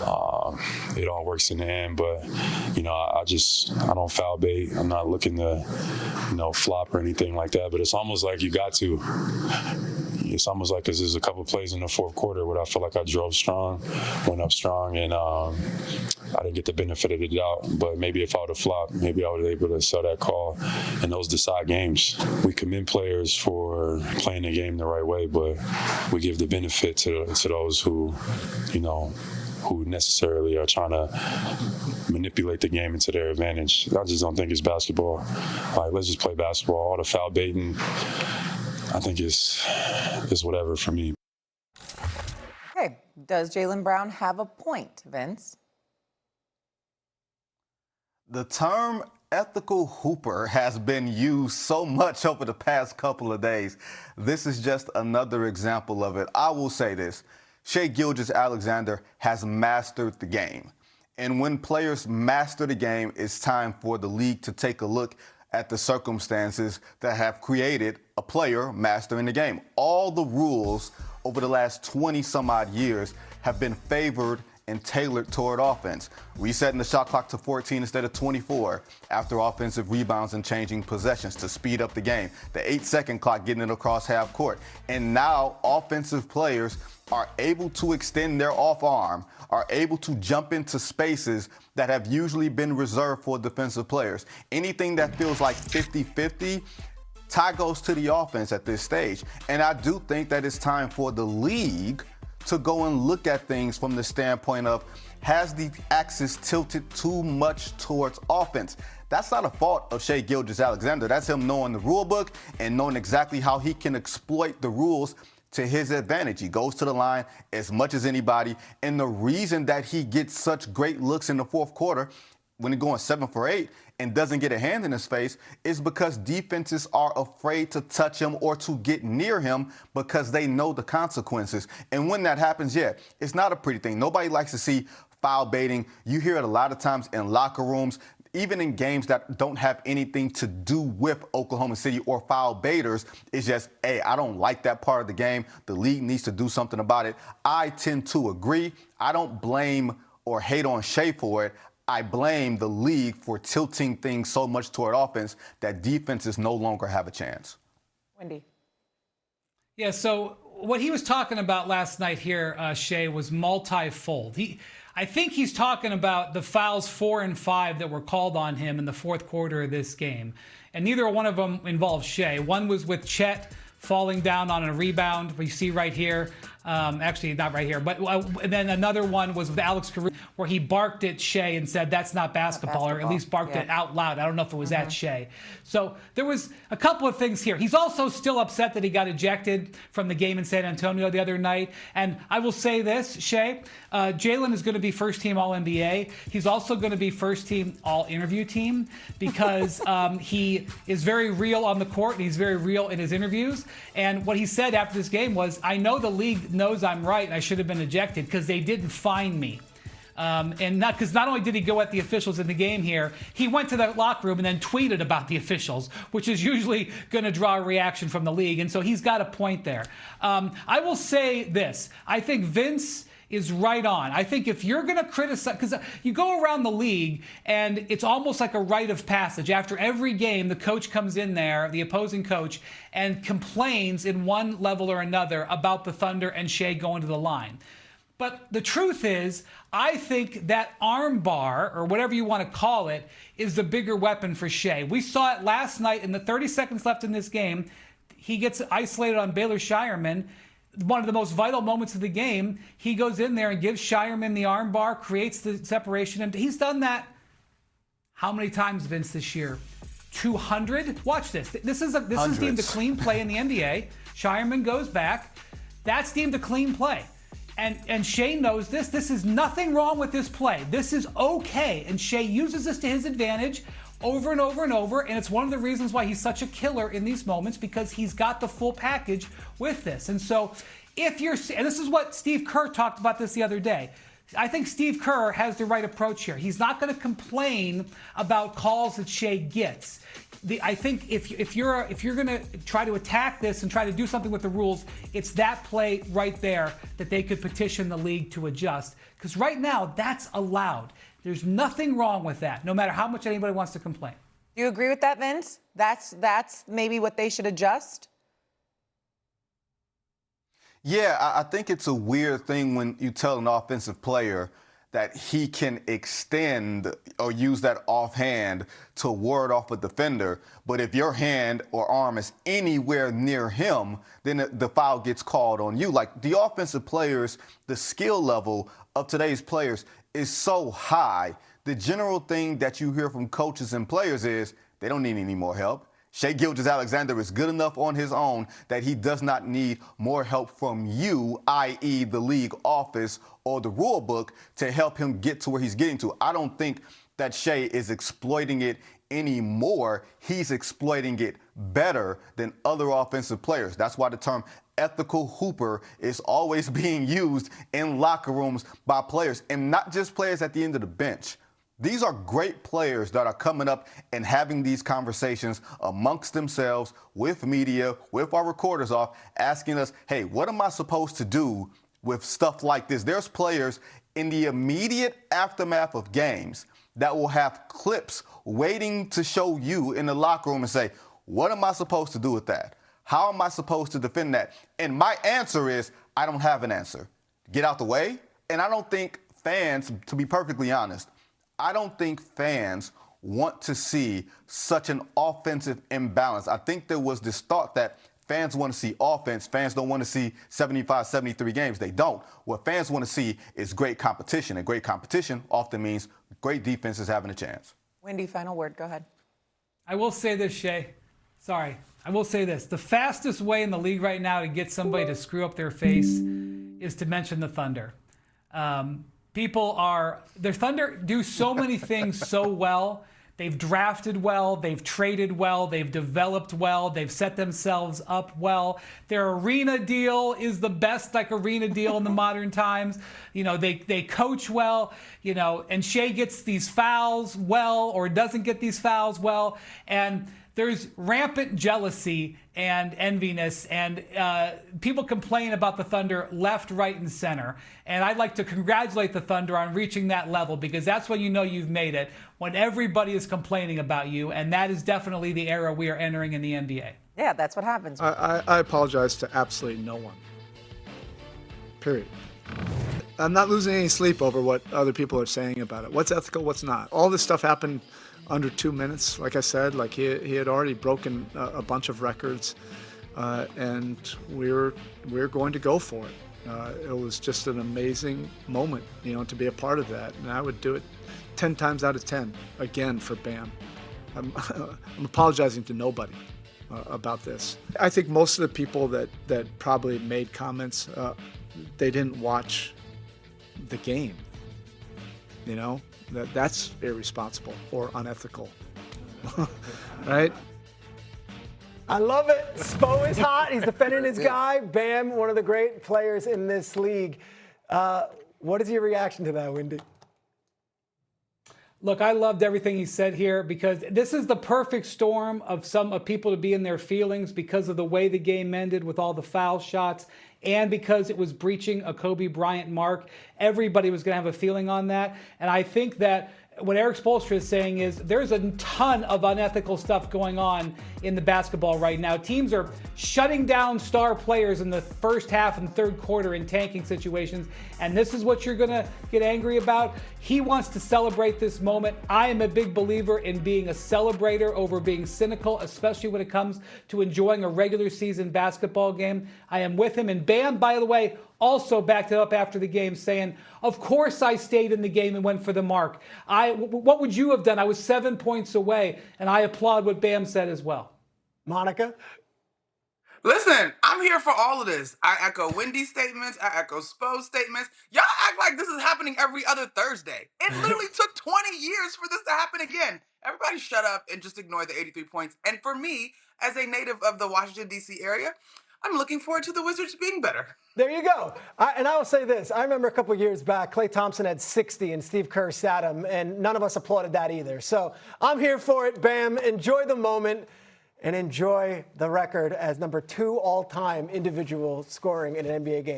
it all works in the end. But, I don't foul bait. I'm not looking to, flop or anything like that. But it's almost like you got to. It's almost like there's a couple plays in the fourth quarter where I feel like I drove strong, went up strong, and I didn't get the benefit of the doubt. But maybe if I would have flopped, maybe I would have been able to sell that call, and those decide games. We commend players for playing the game the right way, but we give the benefit to those who necessarily are trying to manipulate the game into their advantage. I just don't think it's basketball. Let's just play basketball. All the foul baiting, I think it's whatever for me. Okay, does Jaylen Brown have a point, Vince? The term ethical hooper has been used so much over the past couple of days. This is just another example of it. I will say this. Shai Gilgeous-Alexander has mastered the game. And when players master the game, it's time for the league to take a look at the circumstances that have created a player mastering the game. All the rules over the last 20 some odd years have been favored and tailored toward offense. Resetting the shot clock to 14 instead of 24 after offensive rebounds and changing possessions to speed up the game. The 8-second clock getting it across half court. And now offensive players are able to extend their off arm, are able to jump into spaces that have usually been reserved for defensive players. Anything that feels like 50-50, tie goes to the offense at this stage. And I do think that it's time for the league to go and look at things from the standpoint of, has the axis tilted too much towards offense? That's not a fault of Shai Gilgeous-Alexander. That's him knowing the rule book and knowing exactly how he can exploit the rules to his advantage. He goes to the line as much as anybody. And the reason that he gets such great looks in the fourth quarter when he's going 7 for 8 and doesn't get a hand in his face is because defenses are afraid to touch him or to get near him because they know the consequences. And when that happens, it's not a pretty thing. Nobody likes to see foul baiting. You hear it a lot of times in locker rooms, even in games that don't have anything to do with Oklahoma City or foul baiters. It's just, hey, I don't like that part of the game. The league needs to do something about it. I tend to agree. I don't blame or hate on Shai for it. I blame the league for tilting things so much toward offense that defenses no longer have a chance. Wendy. Yeah, so what he was talking about last night here, Shai, was multi-fold. I think he's talking about the fouls 4 and 5 that were called on him in the fourth quarter of this game. And neither one of them involved Shai. One was with Chet falling down on a rebound, we see right here. Actually, not right here, but and then another one was with Alex Caruso, where he barked at Shai and said, that's not basketball, or at least barked it out loud. I don't know if it was at Shai. So there was a couple of things here. He's also still upset that he got ejected from the game in San Antonio the other night. And I will say this, Shai, Jaylen is going to be first-team All-NBA. He's also going to be first-team All-Interview team because he is very real on the court and he's very real in his interviews. And what he said after this game was, I know the league knows I'm right and I should have been ejected because they didn't fine me. And not only did he go at the officials in the game here, he went to the locker room and then tweeted about the officials, which is usually going to draw a reaction from the league. And so he's got a point there. I will say this. I think Vince is right on. I think if you're going to criticize, because you go around the league and it's almost like a rite of passage. After every game, the coach comes in there, the opposing coach, and complains in one level or another about the Thunder and Shai going to the line. But the truth is, I think that arm bar, or whatever you want to call it, is the bigger weapon for Shai. We saw it last night in the 30 seconds left in this game. He gets isolated on Baylor Shireman. One of the most vital moments of the game, he goes in there and gives Shireman the arm bar, creates the separation. And he's done that how many times, Vince, this year? 200? Watch this. This is deemed a clean play in the NBA. Shireman goes back. That's deemed a clean play. And Shai knows this. This is nothing wrong with this play. This is okay. And Shai uses this to his advantage over and over and over. And it's one of the reasons why he's such a killer in these moments, because he's got the full package with this. And so if you're, and this is what Steve Kerr talked about this the other day. I think Steve Kerr has the right approach here. He's not going to complain about calls that Shea gets. I think if you're going to try to attack this and try to do something with the rules, it's that play right there that they could petition the league to adjust. Because right now, that's allowed. There's nothing wrong with that, no matter how much anybody wants to complain. Do you agree with that, Vince? That's maybe what they should adjust? Yeah, I think it's a weird thing when you tell an offensive player that he can extend or use that offhand to ward off a defender. But if your hand or arm is anywhere near him, then the foul gets called on you. Like, the offensive players, the skill level of today's players is so high. The general thing that you hear from coaches and players is they don't need any more help. Shai Gilgeous-Alexander is good enough on his own that he does not need more help from you, i.e. the league office or the rule book, to help him get to where he's getting to. I don't think that Shai is exploiting it anymore. He's exploiting it better than other offensive players. That's why the term ethical hooper is always being used in locker rooms by players, and not just players at the end of the bench. These are great players that are coming up and having these conversations amongst themselves, with media, with our recorders off, asking us, hey, what am I supposed to do with stuff like this? There's players in the immediate aftermath of games that will have clips waiting to show you in the locker room and say, what am I supposed to do with that? How am I supposed to defend that? And my answer is, I don't have an answer. Get out the way. And I don't think fans, to be perfectly honest, I don't think fans want to see such an offensive imbalance. I think there was this thought that fans want to see offense. Fans don't want to see 75, 73 games. They don't. What fans want to see is great competition, and great competition often means great defenses having a chance. Wendy, final word. Go ahead. I will say this, Shai. Sorry. I will say this. The fastest way in the league right now to get somebody to screw up their face is to mention the Thunder. The Thunder do so many things so well. They've drafted well, they've traded well, they've developed well, they've set themselves up well. Their arena deal is the best arena deal in the modern times. You know, they coach well, you know, and Shai gets these fouls well or doesn't get these fouls well. And there's rampant jealousy and enviness, and people complain about the Thunder left, right, and center. And I'd like to congratulate the Thunder on reaching that level, because that's when you know you've made it, when everybody is complaining about you, and that is definitely the era we are entering in the NBA. Yeah, that's what happens. I apologize to absolutely no one. Period. I'm not losing any sleep over what other people are saying about it. What's ethical, what's not. All this stuff happened under 2 minutes. Like I said, he had already broken a bunch of records, and we're going to go for it. It was just an amazing moment, you know, to be a part of that, and I would do it 10 times out of 10 again for Bam. I'm apologizing to nobody about this. I think most of the people that probably made comments, they didn't watch the game. You know, that's irresponsible or unethical, right? I love it. Spo is hot. He's defending his guy. Bam, one of the great players in this league. What is your reaction to that, Wendy? Look, I loved everything he said here, because this is the perfect storm of people to be in their feelings because of the way the game ended with all the foul shots, and because it was breaching a Kobe Bryant mark. Everybody was going to have a feeling on that. And I think that what Eric Spoelstra is saying is there's a ton of unethical stuff going on in the basketball right now. Teams are shutting down star players in the first half and third quarter in tanking situations, and this is what you're going to get angry about? He wants to celebrate this moment. I am a big believer in being a celebrator over being cynical, especially when it comes to enjoying a regular season basketball game. I am with him. And Bam, by the way, also backed it up after the game, saying, of course I stayed in the game and went for the mark. What would you have done? I was 7 points away, and I applaud what Bam said as well. Monica? Listen, I'm here for all of this. I echo Wendy's statements. I echo Spo's statements. Y'all act like this is happening every other Thursday. It literally took 20 years for this to happen again. Everybody shut up and just ignore the 83 points. And for me, as a native of the Washington, D.C. area, I'm looking forward to the Wizards being better. There you go. And I will say this. I remember a couple of years back, Klay Thompson had 60 and Steve Kerr sat him, and none of us applauded that either. So I'm here for it, Bam. Enjoy the moment and enjoy the record as number 2 all-time individual scoring in an NBA game.